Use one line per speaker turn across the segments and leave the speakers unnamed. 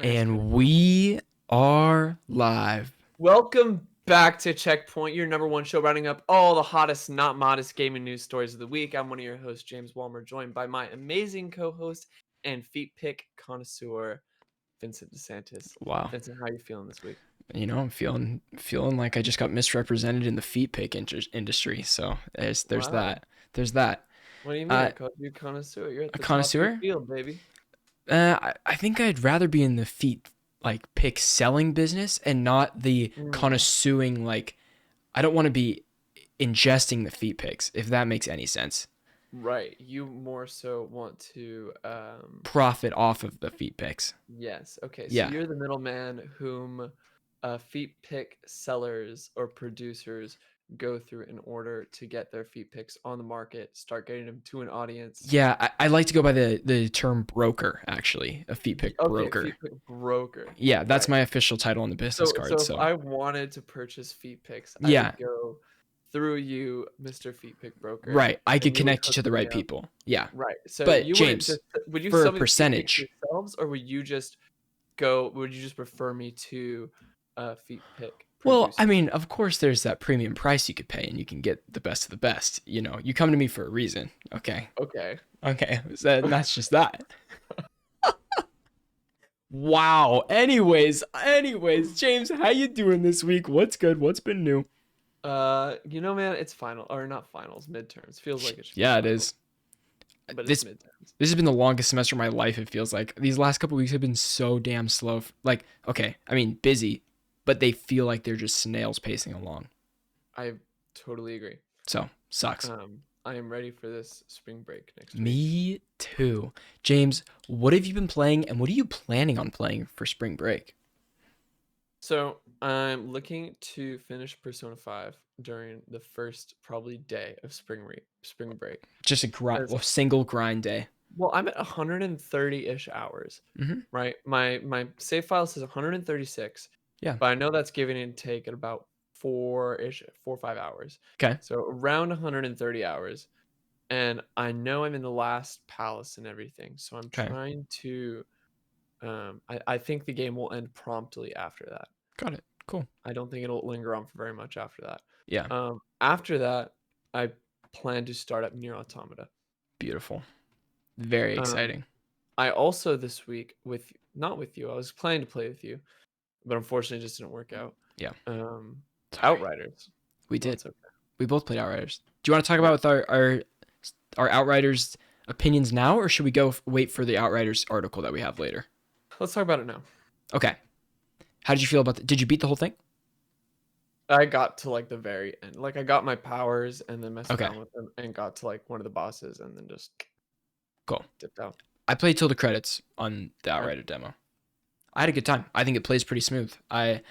And we are live.
Welcome back to Checkpoint, your number one show rounding up all the hottest, not modest gaming news stories of the week. I'm one of your hosts, James Walmer, joined by my amazing co-host and feet pick connoisseur, Vincent DeSantis.
Wow.
Vincent, how are you feeling this week?
You know, I'm feeling like I just got misrepresented in the feet pick industry. So there's
Wow.
that. There's that.
What do you mean? You're a connoisseur. You're at the
connoisseur?
top of your field, baby.
I think I'd rather be in the feet pick selling business and not the connoisseuring. I don't want to be ingesting the feet picks, if that makes any sense.
Right. You more so want to
profit off of the feet picks.
Yes. Okay. So
Yeah.
you're the middleman whom feet pick sellers or producers go through in order to get their feet picks on the market, start getting them to an audience.
Yeah, I like to go by the term broker, actually, a feet pick broker.
Feet pick broker.
Yeah, that's my official title on the business card.
So if I wanted to purchase feet picks, I would go through you, Mr. Feet Pick Broker.
Right, I could connect you to the right people. Yeah.
Right. So
but
you
James,
would you
for
sell
a percentage
yourselves, or would you just refer me to feet pick?
Well, I mean, of course, there's that premium price you could pay, and you can get the best of the best. You know, you come to me for a reason. Okay. So that's just that. Wow. Anyways, James, how you doing this week? What's good? What's been new?
Man, it's not finals, midterms. Feels like it should.
Yeah, it is.
But it's midterms.
This has been the longest semester of my life. It feels like these last couple weeks have been so damn slow. Busy, but they feel like they're just snails pacing along.
I totally agree.
So sucks.
I am ready for this spring break next week.
Me too. James, what have you been playing, and what are you planning on playing for spring break?
So I'm looking to finish Persona 5 during the first probably day of spring break.
Just a single grind day.
Well, I'm at 130-ish hours, right? My save file says 136.
Yeah.
But I know that's giving and take at about 4 or 5 hours.
Okay.
So around 130 hours. And I know I'm in the last palace and everything. So I'm trying to I think the game will end promptly after that.
Got it. Cool.
I don't think it'll linger on for very much after that.
Yeah.
After that, I plan to start up Nier Automata.
Beautiful. Very exciting.
I also this week not with you. I was planning to play with you, but unfortunately it just didn't work out.
Yeah.
Outriders.
We did. Okay. We both played Outriders. Do you want to talk about with our Outriders opinions now, or should we wait for the Outriders article that we have later?
Let's talk about it now.
Okay. How did you feel about that? Did you beat the whole thing?
I got to the very end. I got my powers and then messed around with them and got to one of the bosses and then just dipped out.
I played till the credits on the Outrider demo. I had a good time. I think it plays pretty smooth. There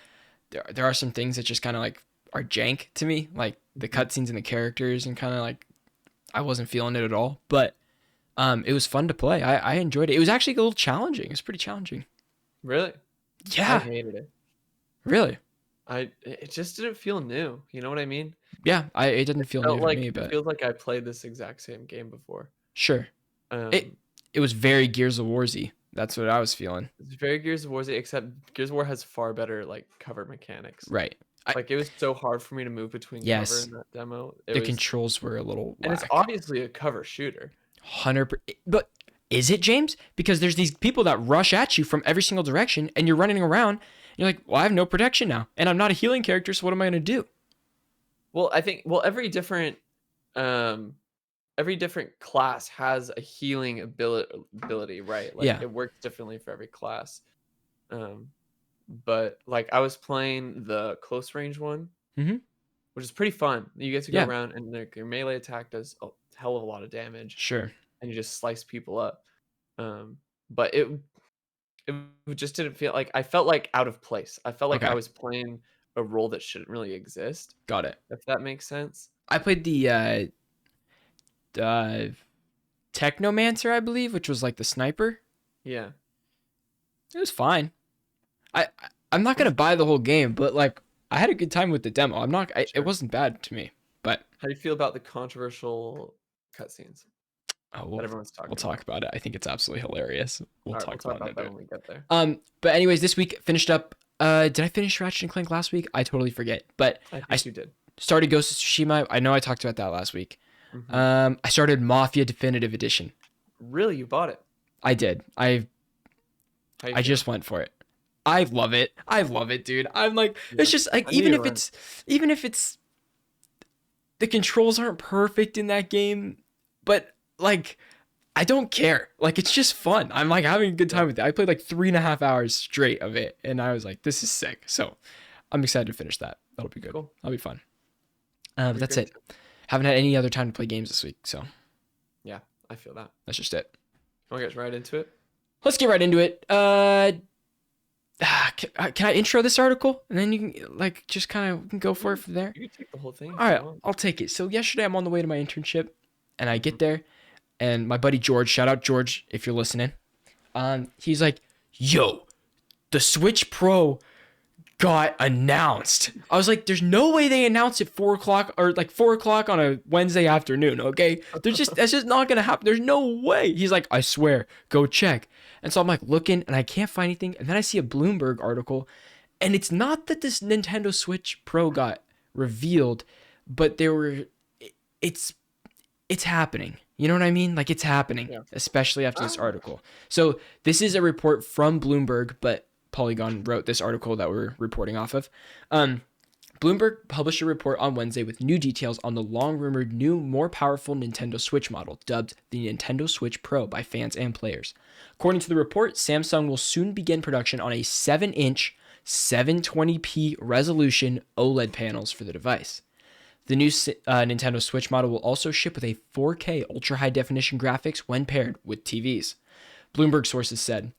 are some things that just kind of are jank to me, like the cutscenes and the characters, and kind of I wasn't feeling it at all. But it was fun to play. I enjoyed it. It was actually a little challenging. It was pretty challenging.
Really?
Yeah.
I hated it.
Really?
It just didn't feel new. You know what I mean?
Yeah, it didn't feel new to me, but
it feels like I played this exact same game before.
Sure. It was very Gears of War-y. That's what I was feeling.
It's very Gears of War-y, except Gears of War has far better cover mechanics.
Right.
It was so hard for me to move between cover in that demo.
The controls were a little whack.
And it's obviously a cover shooter.
100%. But is it, James? Because there's these people that rush at you from every single direction, and you're running around, and you're like, well, I have no protection now, and I'm not a healing character, so what am I going to do?
Well, I think every different class has a healing ability, right? It works differently for every class. But I was playing the close range one, which is pretty fun. You get to go around and your melee attack does a hell of a lot of damage.
Sure.
And you just slice people up. But it just didn't feel I felt out of place. I felt like I was playing a role that shouldn't really exist.
Got it.
If that makes sense.
I played the Technomancer, I believe, which was the sniper.
Yeah.
It was fine. I'm not gonna buy the whole game, but I had a good time with the demo. It wasn't bad to me. But
how do you feel about the controversial cutscenes?
Oh,
that everyone's
we'll
talking
talk
about.
about it. I think it's absolutely hilarious. We'll
All right, we'll
talk
talk
about it in
about
a
that
bit.
when we get there.
But anyways, this week finished up. Did I finish Ratchet and Clank last week? I totally forget. But
I
I
think you did.
started Ghost of Tsushima. I know I talked about that last week.
Hmm.
I started Mafia Definitive Edition.
Really, you bought it?
I did.
How you
I
feel?
just went for it. I love it. I love it, dude. I'm like,
Yeah.
it's just like
I knew you were.
even if it's the controls aren't perfect in that game, but like I don't care. Like it's just fun. I'm like having a good
Yeah.
time with it. I played like 3.5 hours straight of it, and I was like, this is sick. So I'm excited to finish that. That'll be good.
Cool.
That'll be fun.
That'd
But
be
that's
great
it.
too.
Haven't had any other time to play games this week, so
Yeah, I feel that.
that's just it.
Want to get right into it?
Let's get right into it. Can I intro this article and then you can like just kind of go for it from there?
You can take the whole thing.
All right, I'll take it. So yesterday I'm on the way to my internship, and I get there, and my buddy George, shout out George if you're listening, he's like, "Yo, the Switch Pro got announced." I was like, "There's no way they announced it 4 o'clock or like 4 o'clock on a Wednesday afternoon." Okay, that's just not gonna happen. There's no way. He's like, "I swear, go check." And so I'm like looking, and I can't find anything, and then I see a Bloomberg article. And it's not that this Nintendo Switch Pro got revealed, but it's happening. You know what I mean? Like it's happening,
Yeah.
especially after this article. So this is a report from Bloomberg, but Polygon wrote this article that we're reporting off of. Bloomberg published a report on Wednesday with new details on the long-rumored new, more powerful Nintendo Switch model, dubbed the Nintendo Switch Pro by fans and players. According to the report, Samsung will soon begin production on a 7-inch 720p resolution OLED panels for the device. The new Nintendo Switch model will also ship with a 4K ultra-high definition graphics when paired with TVs. Bloomberg sources said,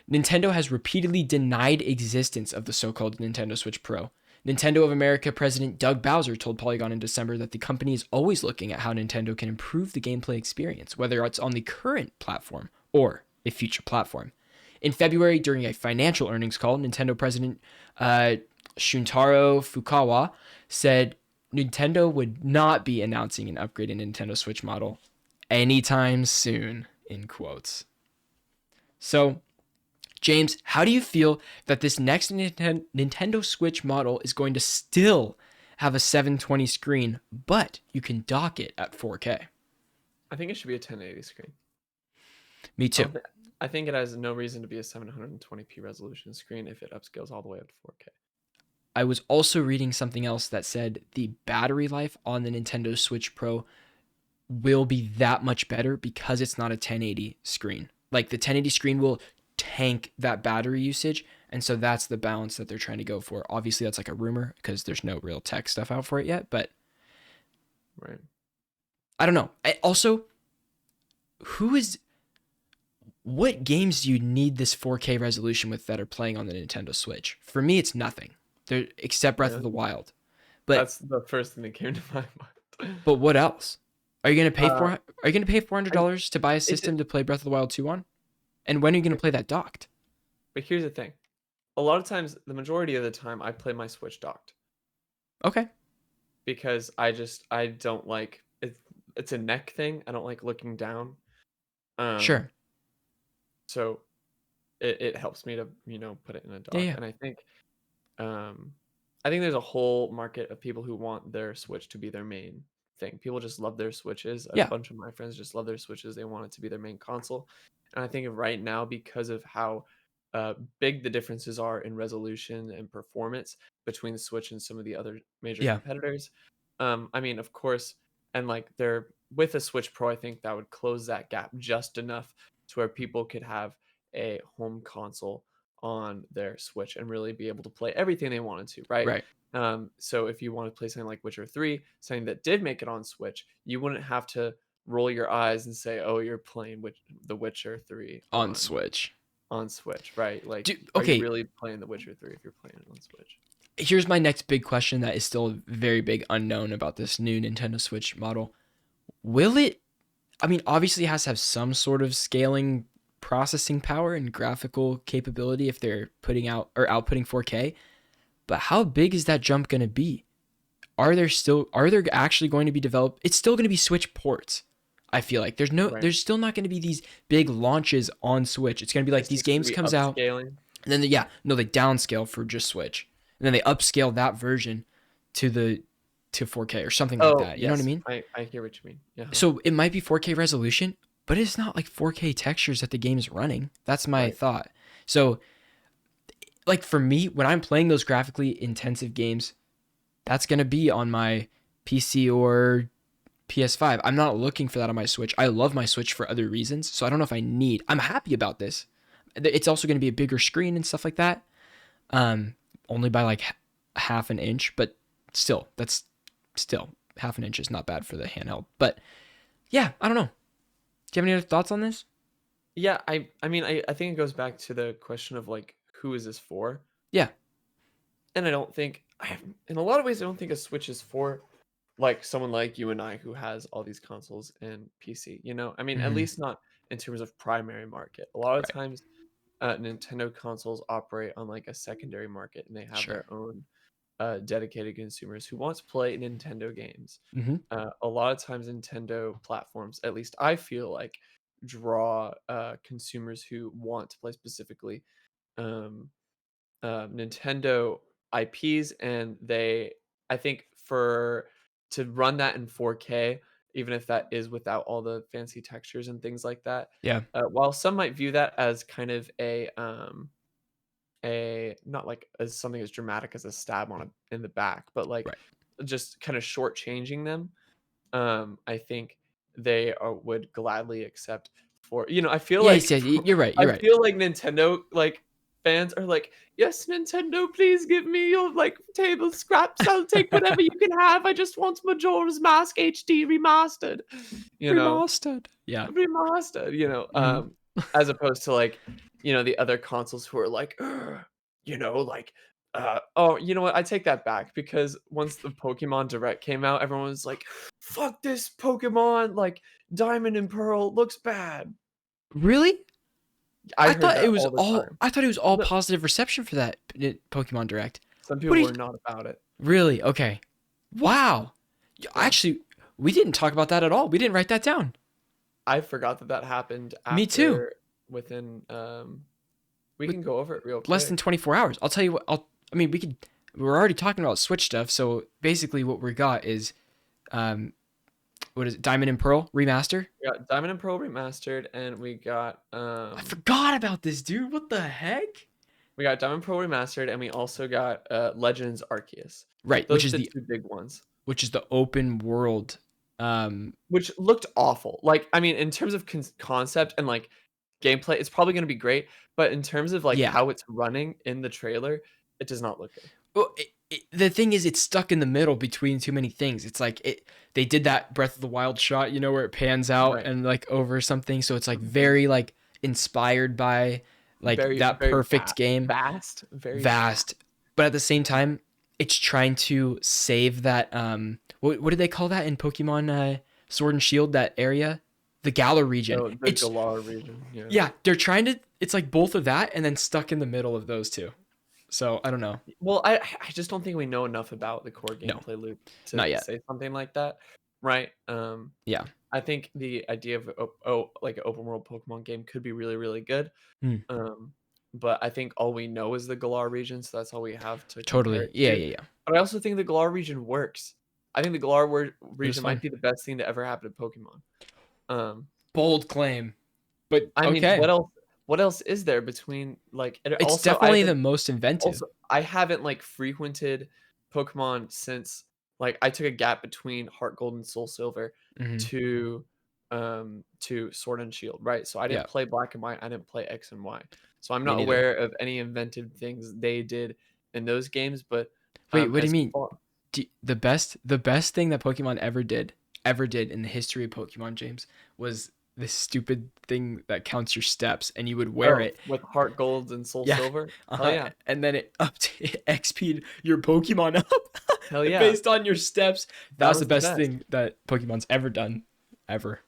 Nintendo has repeatedly denied existence of the so-called Nintendo Switch Pro. Nintendo of America President Doug Bowser told Polygon in December that the company is always looking at how Nintendo can improve the gameplay experience, whether it's on the current platform or a future platform. In February, during a financial earnings call, Nintendo President Shuntaro Fukawa said Nintendo would not be announcing an upgraded Nintendo Switch model anytime soon, in quotes. So, James, how do you feel that this next Nintendo Switch model is going to still have a 720 screen, but you can dock it at 4K?
I think it should be a 1080 screen.
Me too.
I think it has no reason to be a 720p resolution screen if it upscales all the way up to 4K.
I was also reading something else that said the battery life on the Nintendo Switch Pro will be that much better because it's not a 1080 screen. Like the 1080 screen will tank that battery usage, and so that's the balance that they're trying to go for. Obviously, that's like a rumor because there's no real tech stuff out for it yet, but
right.
I don't know. Also, what games do you need this 4K resolution with that are playing on the Nintendo Switch? For me, it's nothing. Except Breath of the Wild. But
that's the first thing that came to my mind.
But what else? Are you gonna pay $400 to buy a system to play Breath of the Wild 2 on? And when are you gonna play that docked?
But here's the thing. A lot of times, the majority of the time, I play my Switch docked.
Okay.
Because I don't like it. It's a neck thing. I don't like looking down.
Sure.
So it helps me to, put it in a dock.
Yeah.
And I think there's a whole market of people who want their Switch to be their main thing. People just love their Switches. A bunch of my friends just love their Switches. They want it to be their main console. And I think right now, because of how big the differences are in resolution and performance between the Switch and some of the other major competitors, of course, and like they're with a Switch Pro, I think that would close that gap just enough to where people could have a home console on their Switch and really be able to play everything they wanted to, right? So if you want to play something like Witcher 3, something that did make it on Switch, you wouldn't have to roll your eyes and say, "Oh, you're playing The Witcher 3
on Switch."
On Switch, right? Like,
are you
really playing The Witcher 3 if you're playing it on Switch?
Here's my next big question that is still a very big unknown about this new Nintendo Switch model. Will it? Obviously it has to have some sort of scaling processing power and graphical capability if they're putting out or outputting 4K, but how big is that jump going to be? Are there actually going to be developed? It's still going to be Switch ports. I feel like
Right.
there's still not going to be these big launches on Switch. It's going to be like
It's
these
just gonna
games
be
comes out,
upscaling.
and then they downscale for just Switch, and then they upscale that version to 4K or something like
Oh,
that. You know what I
yes.
mean?
I hear what you mean. Yeah.
So it might be 4K resolution, but it's not like 4K textures that the game's running. That's my
Right.
thought. So like for me, when I'm playing those graphically intensive games, that's gonna be on my PC or PS5. I'm not looking for that on my Switch. I love my Switch for other reasons, so I don't know if I need. I'm happy about this. It's also going to be a bigger screen and stuff like that. Um, Only by like half an inch, but that's still half an inch is not bad for the handheld. But yeah, I don't know. Do you have any other thoughts on this?
Yeah, I mean I think it goes back to the question of like who is this for?
Yeah.
And I don't think in a lot of ways I don't think a Switch is for like someone like you and I who has all these consoles and PC, you know? I mean, at
Hmm.
least not in terms of primary market. A lot of
Right.
times Nintendo consoles operate on like a secondary market and they have
Sure.
their own dedicated consumers who want to play Nintendo games.
Hmm.
A lot of times, Nintendo platforms, at least I feel like, draw consumers who want to play specifically um, Nintendo IPs, and I think, for to run that in 4K, even if that is without all the fancy textures and things like that.
Yeah.
While some might view that as kind of a not like as something as dramatic as a stab on a in the back, but like
Right.
just kind of shortchanging them. I think they would gladly accept for I feel
Yeah.
like
Yeah. You're right.
I
You're right.
feel like Nintendo like fans are like, yes, Nintendo, please give me your like table scraps. I'll take whatever you can have. I just want Majora's Mask HD remastered. You know,
Remastered. Yeah.
remastered,
Hmm.
as opposed to like, the other consoles who are like, "Ugh," like, oh, you know what? I take that back because once the Pokemon Direct came out, everyone was like, fuck this Pokemon, like Diamond and Pearl looks bad.
Really?
I heard that all the time.
I thought it was all
No,
positive reception for that Pokemon Direct.
some
What
people
do you
were not about it.
really? Okay. Wow.
Yeah.
Actually, we didn't talk about that at all. We didn't write that down.
I forgot that that happened
Me too.
after within we
With
can go over it real
less than
quick.
24 hours. I'll tell you what. I mean, we're already talking about Switch stuff. So basically, what we got is, um, what is it? Diamond and Pearl remaster.
We got Diamond and Pearl remastered, and
I forgot about this, dude. What the heck?
we got Diamond Pearl remastered, and we also got Legends Arceus.
Right,
Those are the two big ones,
which is the open world.
which looked awful. Like, I mean, in terms of concept and like gameplay, it's probably going to be great, but in terms of like
Yeah.
how it's running in the trailer, it does not look good.
Well, the thing is, it's stuck in the middle between too many things. It's like they did that Breath of the Wild shot, where it pans out
Right.
and like over something. So it's like
Mhm.
very like inspired by like
Very,
that
very
perfect game,
vast, very
vast. But at the same time, it's trying to save that. What did they call that in Pokemon Sword and Shield? That area, the Galar region.
oh, the
It's
Galar region. Yeah.
yeah, they're trying to. It's like both of that and then stuck in the middle of those two. So I don't know.
Well, I just don't think we know enough about the core
No,
gameplay loop to
not yet.
say something like that, right?
Yeah.
I think the idea of like an open world Pokemon game could be really, really good.
Hmm.
Um, but I think all we know is the Galar region, so that's all we have to compare
Totally.
it
Yeah,
to.
yeah, yeah.
But I also think the Galar region works. I think the Galar
It was
region might
fun.
be the best thing to ever happen to Pokemon. Um,
Bold claim, but
I mean,
okay.
What else is there between like? And
It's
also, I
definitely
haven't
the most inventive.
also I haven't like frequented Pokemon since like I took a gap between Heart Gold and Soul Silver
Hmm.
to Sword and Shield, right? So I
Yeah,
didn't play Black and White, I didn't play X and Y. So I'm
me
not
neither.
aware of any inventive things they did in those games, but
Wait, what do you
as
mean?
far
The best thing that Pokemon ever did in the history of Pokemon, James, was this stupid thing that counts your steps, and you would wear
oh,
it.
with Heart Gold and Soul
Yeah,
Silver? Hell
uh-huh.
yeah.
And then it it XP'd your Pokemon
Hell
up
yeah.
based on your steps. That
That
was the
was the
best
best.
thing that Pokemon's ever done, ever.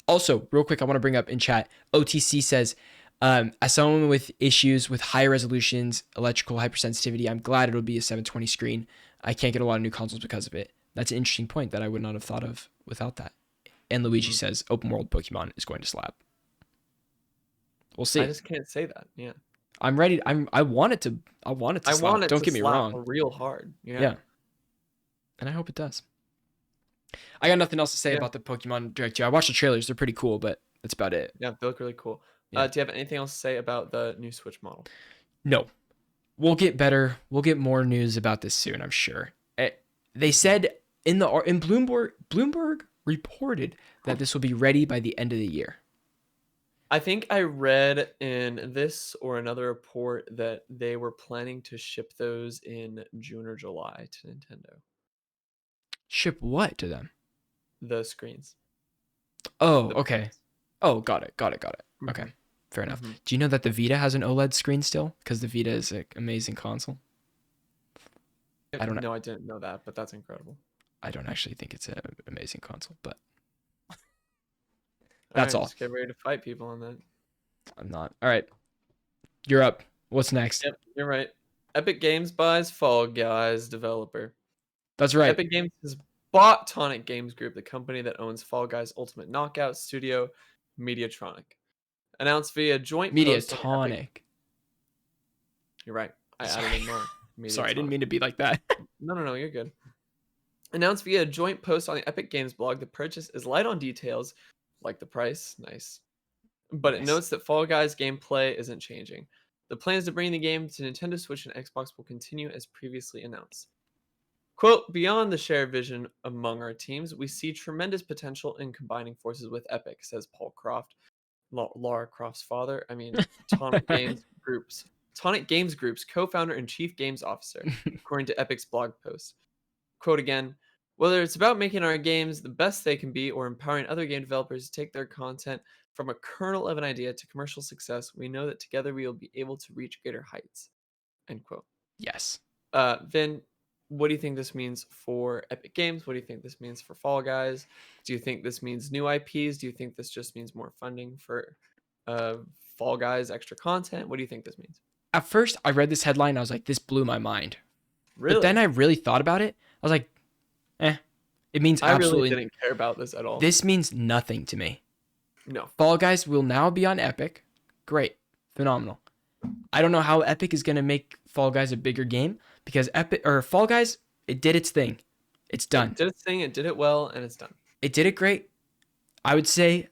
Also, real quick, I want to bring up in chat. OTC says, as someone with issues with high resolutions, electrical hypersensitivity, I'm glad it'll be a 720 screen. I can't get a lot of new consoles because of it. That's an interesting point that I would not have thought of without that. And Luigi says open world Pokemon is going to slap. We'll see.
I just can't say that. Yeah.
I'm ready. I want it to slap.
Want it
Don't
to
get me
slap
wrong.
real hard.
Yeah. And I hope it does. I got nothing else to say
Yeah.
about the Pokemon Direct 2. I watched the trailers. They're pretty cool, but that's about it.
Yeah, they look really cool.
Yeah.
Do you have anything else to say about the new Switch model?
No. We'll get better. We'll get more news about this soon, I'm sure. They said in Bloomberg reported that this will be ready by the end of the year.
I think I read in this or another report that they were planning to ship those in June or July to Nintendo.
Ship what to them?
The screens.
Oh,
The
okay.
phones.
Oh, got it. Okay,
Mhm.
fair enough.
Mhm.
Do you know that the Vita has an OLED screen still? Because the Vita is an amazing console. I don't know.
No, I didn't know that, but that's incredible.
I don't actually think it's an amazing console, but
All
that's
right,
all.
Just get ready to fight people on that.
I'm not. All right. You're up. What's next?
Yep, you're right. Epic Games buys Fall Guys developer.
That's right.
Epic Games has bought Tonic Games Group, the company that owns Fall Guys Ultimate Knockout Studio, Mediatronic. Announced via joint post on Epic.
Mediatonic.
You're right. I
Sorry.
added in more.
Sorry, I didn't
Mediatonic.
mean to be like that.
No, you're good. Announced via a joint post on the Epic Games blog, the purchase is light on details, like the price. Nice. But it
Nice.
notes that Fall Guys gameplay isn't changing. The plans to bring the game to Nintendo Switch and Xbox will continue as previously announced. Quote, beyond the shared vision among our teams, we see tremendous potential in combining forces with Epic, says Paul Croft, Lara Croft's father. Tonic Games Group's co-founder and chief games officer, according to Epic's blog post. Quote again, whether it's about making our games the best they can be or empowering other game developers to take their content from a kernel of an idea to commercial success, we know that together we will be able to reach greater heights. End quote.
Yes.
Vin, what do you think this means for Epic Games? What do you think this means for Fall Guys? Do you think this means new IPs? Do you think this just means more funding for Fall Guys extra content? What do you think this means?
At first, I read this headline. I was like, this blew my mind.
Really?
But then I really thought about it. I was like, it means absolutely.
I really didn't care about this at all.
This means nothing to me.
No.
Fall Guys will now be on Epic. Great. Phenomenal. I don't know how Epic is going to make Fall Guys a bigger game because Fall Guys, it did its thing. It's done.
It did its thing, it did it well, and it's done.
It did it great. I would say,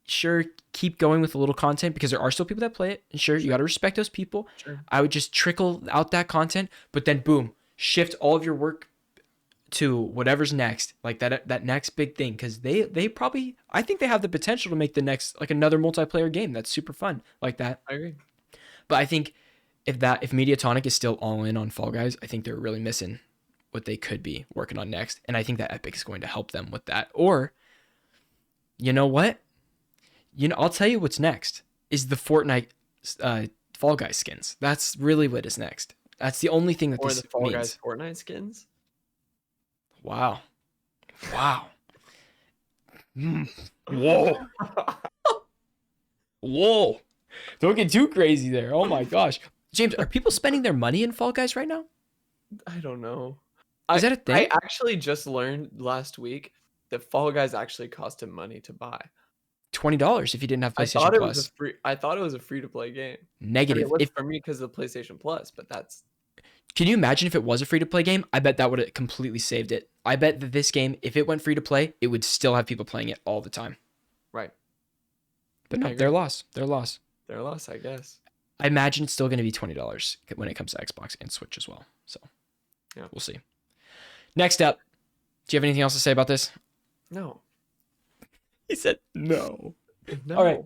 sure, keep going with a little content because there are still people that play it. And sure, you got to respect those people.
Sure.
I would just trickle out that content, but then boom, shift all of your work to whatever's next, like that next big thing, because they probably, I think they have the potential to make the next, like, another multiplayer game that's super fun like that.
I agree.
But I think if Mediatonic is still all in on Fall Guys, I think they're really missing what they could be working on next, and I think that Epic is going to help them with that. Or, you know what? I'll tell you what's next is the Fortnite Fall Guys skins. That's really what is next. That's the only thing that
Or
this
the Fall
means.
Guys Fortnite skins.
Wow. Whoa. Whoa. Don't get too crazy there. Oh my gosh. James, are people spending their money in Fall Guys right now?
I don't know.
Is that a thing?
I actually just learned last week that Fall Guys actually cost him money to buy.
$20 if you didn't have PlayStation Plus.
I thought it was a free to play game.
Negative.
It was for me because of the PlayStation Plus, but that's.
Can you imagine if it was a free to play game? I bet that would have completely saved it. I bet that this game, if it went free to play, it would still have people playing it all the time.
Right.
But no, they're lost. They're lost.
They're lost, I guess.
I imagine it's still going to be $20 when it comes to Xbox and Switch as well. So,
yeah,
we'll see. Next up, do you have anything else to say about this?
No.
He said no.
No.
All right.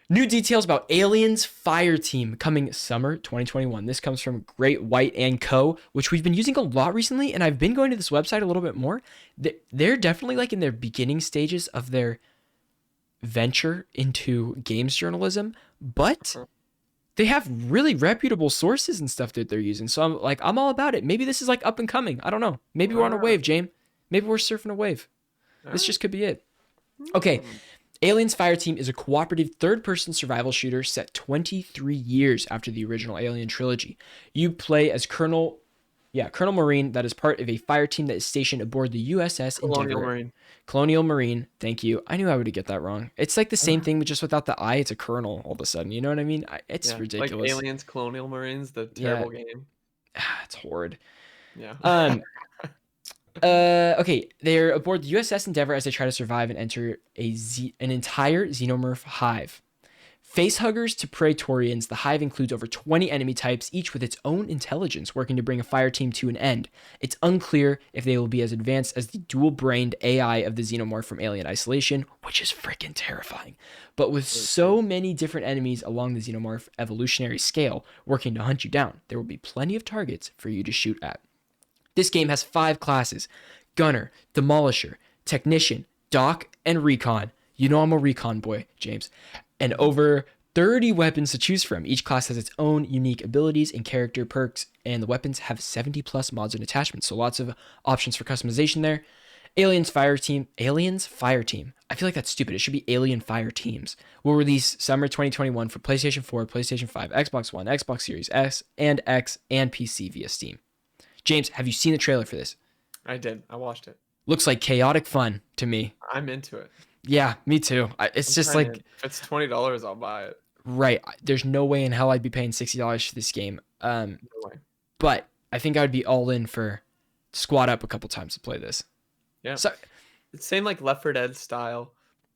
New details about Aliens Fireteam coming summer 2021. This comes from Great White & Co., which we've been using a lot recently, and I've been going to this website a little bit more. They're definitely like in their beginning stages of their venture into games journalism, but they have really reputable sources and stuff that they're using. So I'm all about it. Maybe this is like up and coming. I don't know. Maybe we're on a wave, James. Maybe we're surfing a wave. This just could be it. Okay. Aliens Fireteam is a cooperative third-person survival shooter set 23 years after the original Alien trilogy. You play as Colonel Yeah, Colonel Marine, that is part of a fire team that is stationed aboard the USS
Colonial
Endeavour.
Marine.
Colonial Marine, thank you. I knew I would get that wrong. It's like the same thing, but just without the I, it's a colonel all of a sudden. You know what I mean? It's
Yeah, like
ridiculous.
Aliens, Colonial Marines, the
Yeah,
terrible game.
it's horrid.
Yeah.
Um, okay, they're aboard the USS Endeavour as they try to survive and enter an entire xenomorph hive. Facehuggers to Praetorians, the hive includes over 20 enemy types, each with its own intelligence, working to bring a fire team to an end. It's unclear if they will be as advanced as the dual-brained AI of the xenomorph from Alien Isolation, which is freaking terrifying. But with so many different enemies along the xenomorph evolutionary scale working to hunt you down, there will be plenty of targets for you to shoot at. This game has 5 classes: Gunner, Demolisher, Technician, Doc, and Recon. You know I'm a Recon boy, James. And over 30 weapons to choose from. Each class has its own unique abilities and character perks, and the weapons have 70 plus mods and attachments, so lots of options for customization there. Aliens Fire Team. I feel like that's stupid. It should be Alien Fire Teams. Will release summer 2021 for PlayStation 4, PlayStation 5, Xbox One, Xbox Series S and X, and PC via Steam. James, have you seen the trailer for this?
I did. I watched it.
Looks like chaotic fun to me.
I'm into it.
Yeah, me too. It's just like,
if it's $20, I'll buy it.
right. There's no way in hell I'd be paying $60 for this game.
No way.
But I think I would be all in for squat up a couple times to play this.
Yeah.
So,
It's same like Left 4 Dead style.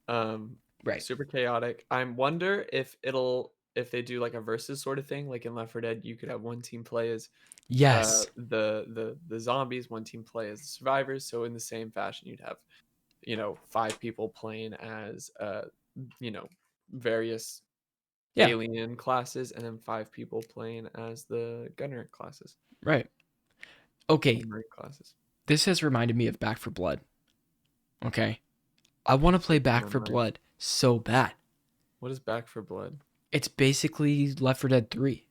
right.
Super chaotic. I wonder if they do like a versus sort of thing. Like in Left 4 Dead, you could have one team play as
Yes.
the zombies, one team play as the survivors. So in the same fashion, you'd have 5 people playing as various
Yeah.
alien classes, and then 5 people playing as the gunner classes.
Right. Okay.
Marine classes.
This has reminded me of Back 4 Blood. Okay. I want to play Back 4 Blood so bad.
What is Back 4 Blood?
It's basically Left 4 Dead 3,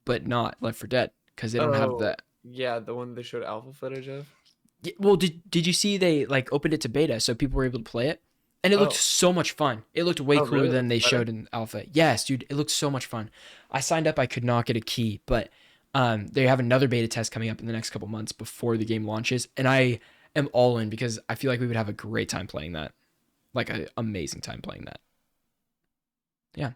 but not Left 4 Dead because they don't have that.
Yeah, the one they showed alpha footage of.
Yeah, well, did you see they like opened it to beta so people were able to play it? And it looked so much fun. It looked way cooler
really?
than they showed in alpha. Yes, dude, it looked so much fun. I signed up. I could not get a key, but they have another beta test coming up in the next couple months before the game launches, and I am all in because I feel like we would have a great time playing that, like an amazing time playing that. Yeah.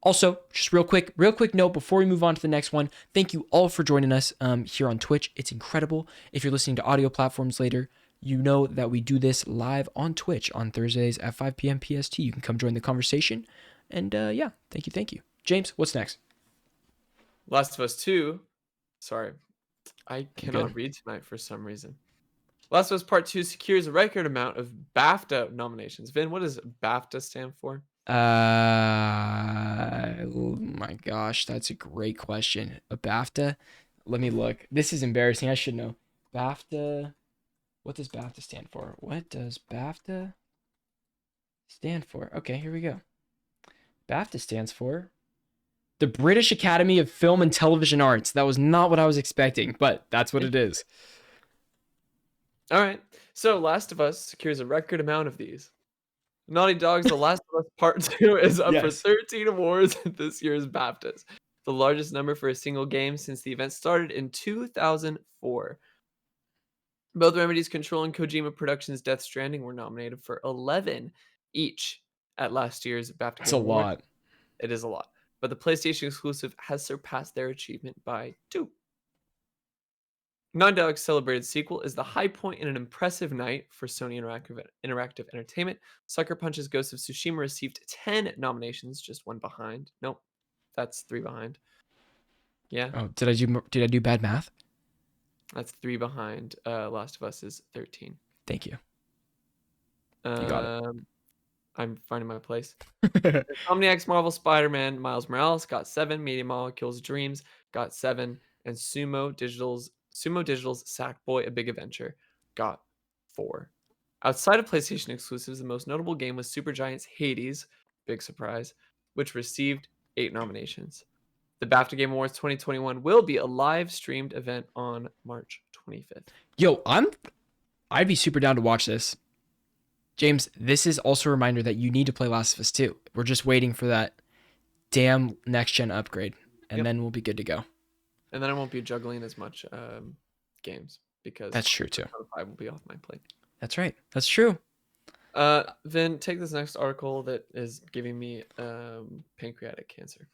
Also, just real quick note before we move on to the next one. Thank you all for joining us here on Twitch. It's incredible. If you're listening to audio platforms later, you know that we do this live on Twitch on Thursdays at 5 p.m. PST. You can come join the conversation. And yeah, thank you. James, what's next?
Last of Us 2. Sorry, I cannot read tonight for some reason. Last of Us Part 2 secures a record amount of BAFTA nominations. Vin, what does BAFTA stand for?
Oh my gosh, that's a great question. A BAFTA? Let me look. This is embarrassing. I should know. BAFTA. What does BAFTA stand for? What does BAFTA stand for? Okay, here we go. BAFTA stands for the British Academy of Film and Television Arts. That was not what I was expecting, but that's what it is.
All right. So Last of Us secures a record amount of these. Naughty Dog's The Last of Us Part 2 is up for 13 awards at this year's BAFTAs, the largest number for a single game since the event started in 2004. Both Remedy's Control and Kojima Productions' Death Stranding were nominated for 11 each at last year's BAFTA
That's
Game
a
Awards.
lot.
It is a lot. But the PlayStation exclusive has surpassed their achievement by 2. Naughty Dog's celebrated sequel is the high point in an impressive night for Sony Interactive Entertainment. Sucker Punch's Ghost of Tsushima received 10 nominations, just 1 behind. Nope, that's 3 behind. Yeah.
Oh, did I do bad math?
That's 3 behind. Last of Us is 13.
Thank you. You got it.
I'm finding my place. Insomniac's Marvel Spider-Man Miles Morales got 7. Media Molecules Dreams got 7. And Sumo Digital's Sackboy: A Big Adventure got 4. Outside of PlayStation exclusives, the most notable game was Supergiant's Hades, big surprise, which received 8 nominations. The BAFTA Game Awards 2021 will be a live streamed event on March 25th.
Yo, I'd be super down to watch this. James, this is also a reminder that you need to play Last of Us 2. We're just waiting for that damn next-gen upgrade, and then we'll be good to go.
And then I won't be juggling as much games because
That's true too.
Persona 5 will be off my plate.
That's right. That's true.
Then take this next article that is giving me pancreatic cancer.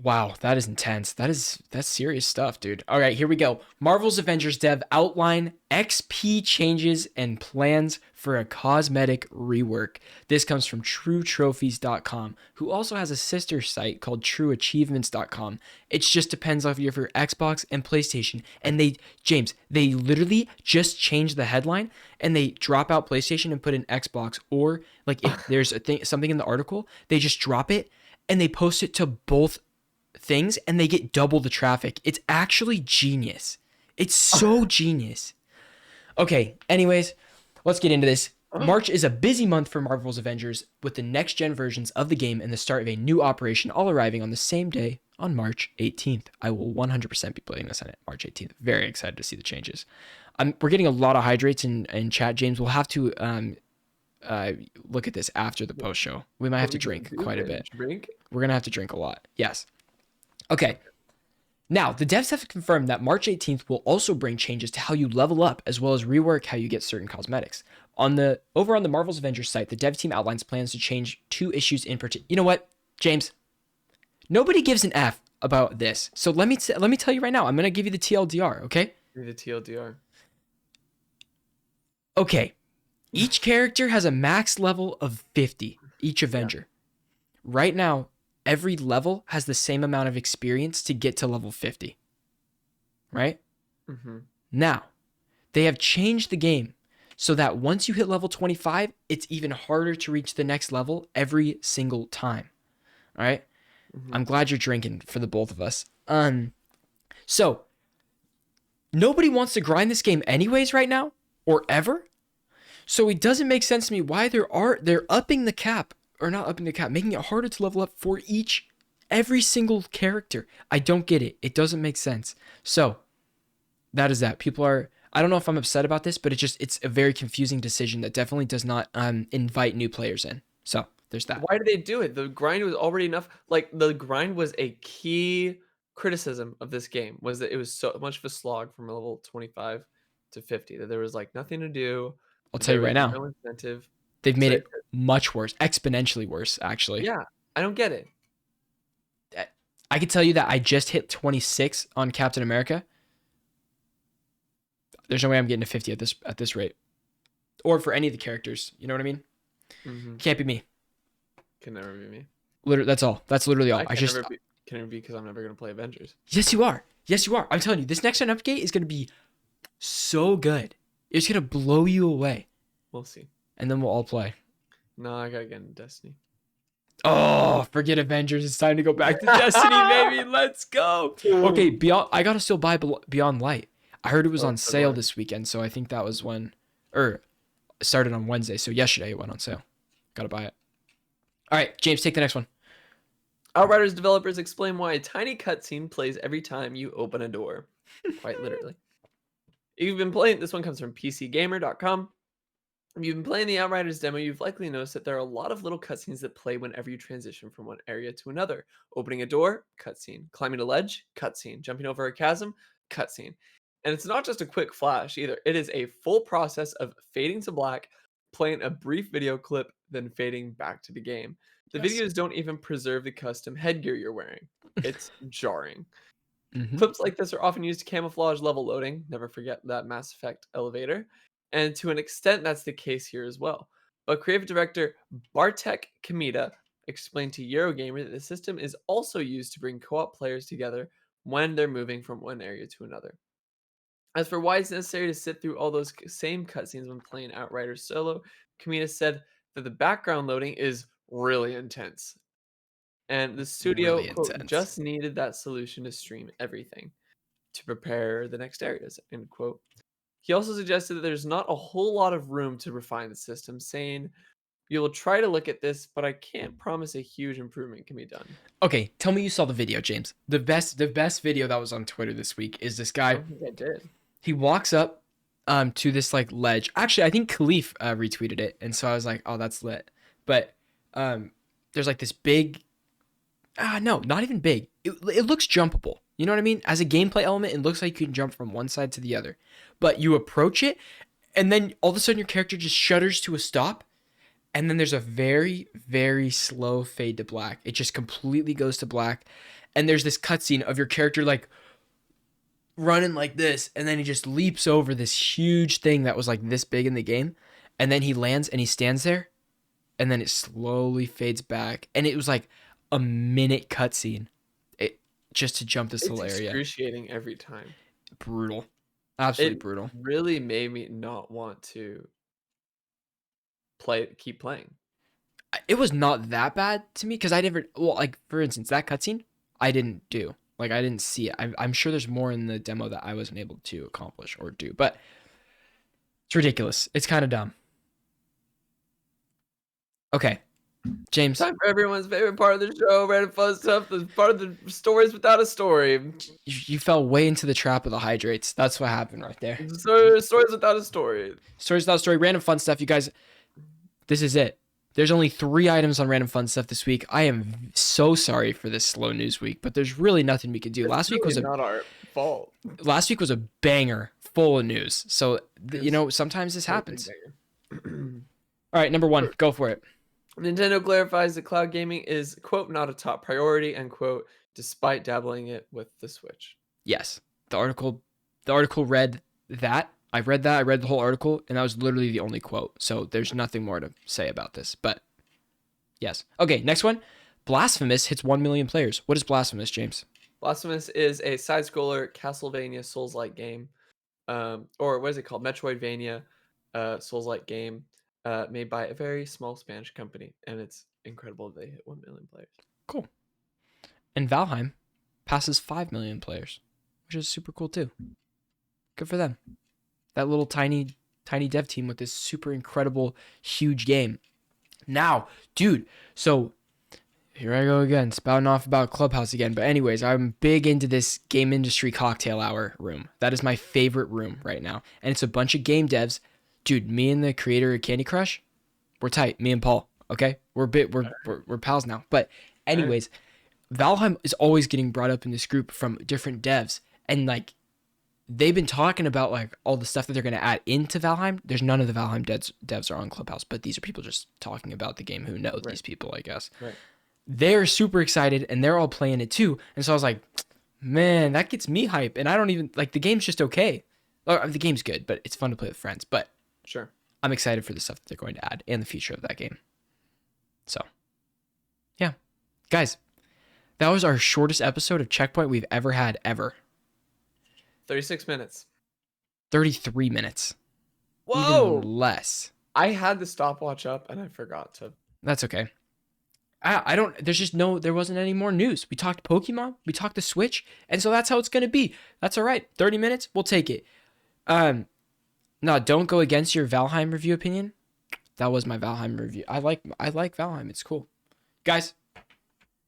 Wow, that is intense. That's serious stuff, dude. All right, here we go. Marvel's Avengers dev outline XP changes and plans for a cosmetic rework. This comes from TrueTrophies.com, who also has a sister site called TrueAchievements.com. It just depends on if you're for Xbox and PlayStation. And they literally just changed the headline and they drop out PlayStation and put in Xbox, or like if there's something in the article, they just drop it and they post it to both things and they get double the traffic. It's actually genius. It's so genius. Okay, anyways, let's get into this. March is a busy month for Marvel's Avengers, with the next-gen versions of the game and the start of a new operation all arriving on the same day on March 18th. I will 100% be playing this on March 18th. Very excited to see the changes. We're getting a lot of hydrates in chat, James. We'll have to look at this after the post show. We might have to drink quite a bit. We're gonna have to drink a lot. Yes. Okay. Now, the devs have confirmed that March 18th will also bring changes to how you level up, as well as rework how you get certain cosmetics. Over on the Marvel's Avengers site, the dev team outlines plans to change 2 issues in particular. You know what, James? Nobody gives an F about this. So let me tell you right now. I'm gonna give you the TLDR. Okay.
Give me the TLDR.
Okay. Each character has a max level of 50, each Avenger. Yeah. Right now, every level has the same amount of experience to get to level 50. Right?
Mm-hmm.
Now, they have changed the game so that once you hit level 25, it's even harder to reach the next level every single time. All right? Mm-hmm. I'm glad you're drinking for the both of us. So, nobody wants to grind this game anyways right now, or ever. So it doesn't make sense to me why they're upping the cap, or not upping the cap, making it harder to level up for every single character. I don't get it. It doesn't make sense. So that is that. I don't know if I'm upset about this, but it's a very confusing decision that definitely does not invite new players in. So there's that.
Why did they do it? The grind was already enough. Like, the grind was a key criticism of this game, was that it was so much of a slog from level 25 to 50, that there was like nothing to do.
I'll tell you right now,
no incentive.
They've made it much worse, exponentially worse, actually.
Yeah, I don't get it.
I can tell you that I just hit 26 on Captain America. There's no way I'm getting to 50 at this rate, or for any of the characters. You know what I mean?
Mm-hmm.
Can't be me.
Can never be me.
Literally, that's all. That's literally all.
Can never be because I'm never gonna play Avengers.
Yes, you are. Yes, you are. I'm telling you, this next gen update is gonna be so good. It's gonna blow you away.
We'll see. And
then we'll all play.
No, I gotta get into Destiny.
Oh, forget Avengers. It's time to go back to Destiny, baby. Let's go. Okay, I gotta still buy Beyond Light. I heard it was on sale this weekend, so I think that was it started on Wednesday. So yesterday it went on sale. Gotta buy it. All right, James, take the next one.
Outriders developers explain why a tiny cutscene plays every time you open a door. Quite literally. You've been playing, this one comes from PCGamer.com. If you've been playing the Outriders demo, you've likely noticed that there are a lot of little cutscenes that play whenever you transition from one area to another. Opening a door, cutscene. Climbing a ledge, cutscene. Jumping over a chasm, cutscene. And it's not just a quick flash either. It is a full process of fading to black, playing a brief video clip, then fading back to the game. The videos don't even preserve the custom headgear you're wearing. It's jarring. Mm-hmm. Clips like this are often used to camouflage level loading. Never forget that Mass Effect elevator. And to an extent, that's the case here as well. But creative director Bartek Kamita explained to Eurogamer that the system is also used to bring co-op players together when they're moving from one area to another. As for why it's necessary to sit through all those same cutscenes when playing Outriders solo, Kamita said that the background loading is really intense. And the studio, really quote, just needed that solution to stream everything to prepare the next areas, end quote. He also suggested that there's not a whole lot of room to refine the system, saying, "You will try to look at this, but I can't promise a huge improvement can be done."
Okay, tell me you saw the video, James. The best video that was on Twitter this week is this guy.
I think I did.
He walks up to this like ledge. Actually, I think Khalif retweeted it, and so I was like, "Oh, that's lit." But there's like this big. No, not even big. It looks jumpable. You know what I mean? As a gameplay element, it looks like you can jump from one side to the other. But you approach it, and then all of a sudden your character just shudders to a stop, and then there's a very, very slow fade to black. It just completely goes to black, and there's this cutscene of your character like running like this, and then he just leaps over this huge thing that was like this big in the game, and then he lands and he stands there, and then it slowly fades back, and it was like a minute cutscene, it just to jump this little
It's
area.
excruciating every time.
Brutal, absolutely
It
brutal.
really made me not want to keep playing.
It was not that bad to me because I never. Well, like for instance, that cutscene I didn't do. Like I didn't see it. I'm sure there's more in the demo that I wasn't able to accomplish or do, but it's ridiculous. It's kind of dumb. Okay, James,
Time for everyone's favorite part of the show, random fun stuff. The part of the stories without a story.
you fell way into the trap of the hydrates. That's what happened right there.
Stories without a story.
Stories without story, random fun stuff. You guys, this is it. There's only 3 items on random fun stuff this week. I am so sorry for this slow news week, but there's really nothing we could do.
It's
Last week was
not our fault.
Last week was a banger, full of news. So you know, sometimes this happens. All right, number 1, go for it.
Nintendo clarifies that cloud gaming is, quote, not a top priority, end quote, despite dabbling it with the Switch.
Yes, the article read that. I read that. I read the whole article, and that was literally the only quote. So there's nothing more to say about this. But yes. Okay, next one. Blasphemous hits 1 million players. What is Blasphemous, James?
Blasphemous is a side-scroller Castlevania Souls-like game, or what is it called? Metroidvania Souls-like game made by a very small Spanish company, and it's incredible they hit 1 million players.
Cool. And Valheim passes 5 million players, which is super cool too. Good for them. That little tiny dev team with this super incredible, huge game. Now, dude, so here I go again, spouting off about Clubhouse again. But anyways, I'm big into this game industry cocktail hour room. That is my favorite room right now. And it's a bunch of game devs. Dude, me and the creator of Candy Crush, we're tight. Me and Paul, okay? We're pals now. But anyways, Valheim is always getting brought up in this group from different devs. And like, they've been talking about like all the stuff that they're going to add into Valheim. There's none of the Valheim devs are on Clubhouse, but these are people just talking about the game who know these people, I guess.
Right.
They're super excited and they're all playing it too. And so I was like, man, that gets me hype. And I don't even like the game's just okay. Or, the game's good, but it's fun to play with friends. But
sure,
I'm excited for the stuff that they're going to add and the future of that game. So, yeah, guys, that was our shortest episode of Checkpoint we've ever had ever.
36 minutes.
33 minutes.
Whoa!
Even less.
I had the stopwatch up and I forgot to.
That's okay. I don't, there's just there wasn't any more news. We talked Pokemon, we talked the Switch, and so that's how it's going to be. That's all right. 30 minutes, we'll take it. No, don't go against your Valheim review opinion. That was my Valheim review. I like Valheim. It's cool. Guys,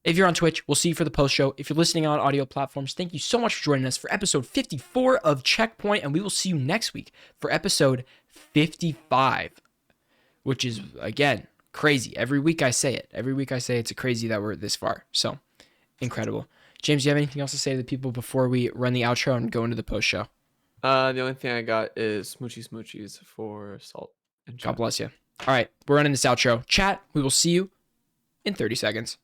if you're on Twitch, we'll see you for the post show. If you're listening on audio platforms, thank you so much for joining us for episode 54 of Checkpoint, and we will see you next week for episode 55, which is, again, crazy. Every week I say it. Every week I say it's crazy that we're this far. So, incredible. James, do you have anything else to say to the people before we run the outro and go into the post show?
The only thing I got is smoochies for salt. And
God bless you. All right, we're running this outro. Chat, we will see you in 30 seconds.